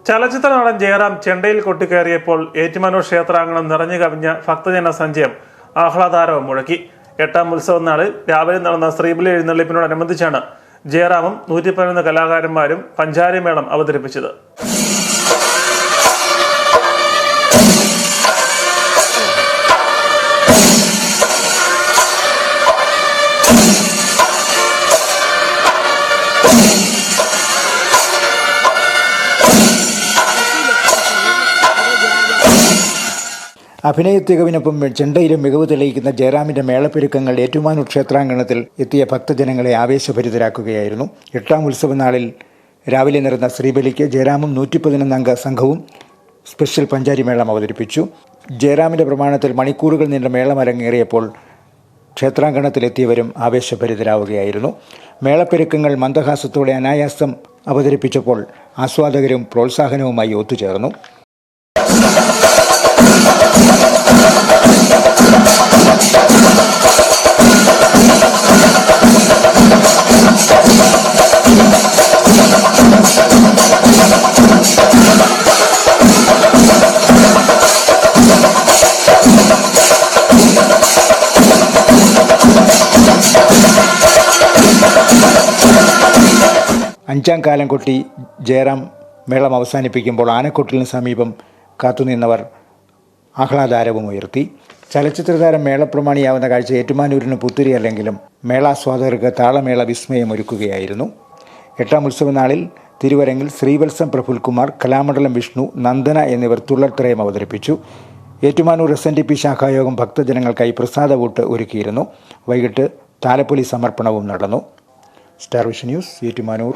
ചലച്ചിത്ര നടൻ ജയറാം ചെണ്ടയിൽ കൊട്ടിക്കയറിയപ്പോൾ ഏറ്റുമാനൂർ ക്ഷേത്രാങ്കണം നിറഞ്ഞു കവിഞ്ഞ ഭക്തജന സഞ്ചയം ആഹ്ലാദാരവം മുഴക്കി. 8ാം ഉത്സവ നാളിൽ രാവിലെ നടന്ന ശ്രീബലി എഴുന്നള്ളിപ്പിനോടനുബന്ധിച്ചാണ് ജയറാമും 111 കലാകാരന്മാരും പഞ്ചാരിമേളം അവതരിപ്പിച്ചത്. അഭിനയത്തികവിനൊപ്പം ചെണ്ടയിലും മികവ് തെളിയിക്കുന്ന ജയറാമിന്റെ മേളപ്പെരുക്കങ്ങൾ ഏറ്റുമാനൂർ ക്ഷേത്രാങ്കണത്തിൽ എത്തിയ ഭക്തജനങ്ങളെ ആവേശഭരിതരാക്കുകയായിരുന്നു. 8ാം ഉത്സവ നാളിൽ രാവിലെ നടന്ന ശ്രീബലിക്ക് ജയറാമും 111 അംഗ സംഘവും സ്പെഷ്യൽ പഞ്ചാരിമേളം അവതരിപ്പിച്ചു. ജയറാമിന്റെ പ്രമാണത്തിൽ മണിക്കൂറുകൾ നീണ്ട മേളം അരങ്ങേറിയപ്പോൾ ക്ഷേത്രാങ്കണത്തിലെത്തിയവരും ആവേശഭരിതരാവുകയായിരുന്നു. മേളപ്പെരുക്കങ്ങൾ മന്ദഹാസത്തോടെ അനായാസം അവതരിപ്പിച്ചപ്പോൾ ആസ്വാദകരും പ്രോത്സാഹനവുമായി ഒത്തുചേർന്നു. അഞ്ചാം കാലം കൊട്ടി ജയറാം മേളം അവസാനിപ്പിക്കുമ്പോൾ ആനക്കൊട്ടിലിന് സമീപം കാത്തുനിന്നവർ ആഹ്ലാദാരവമുയർത്തി. ചലച്ചിത്രതാരം മേളപ്രമാണിയാവുന്ന കാഴ്ച ഏറ്റുമാനൂരിന് പുത്തിരിയല്ലെങ്കിലും മേളാസ്വാദകർക്ക് താളമേള വിസ്മയമൊരുക്കുകയായിരുന്നു. 8ാം ഉത്സവ നാളിൽ തിരുവരങ്ങിൽ ശ്രീവത്സം പ്രഫുൽകുമാർ, കലാമണ്ഡലം വിഷ്ണു, നന്ദന എന്നിവർ തുള്ളൽത്രയം അവതരിപ്പിച്ചു. ഏറ്റുമാനൂർ SNDP ശാഖായോഗം ഭക്തജനങ്ങൾക്കായി പ്രസാദവൂട്ട് ഒരുക്കിയിരുന്നു. വൈകിട്ട് താലപ്പൊലി സമർപ്പണവും നടന്നു. Star vision news, Ettumanoor.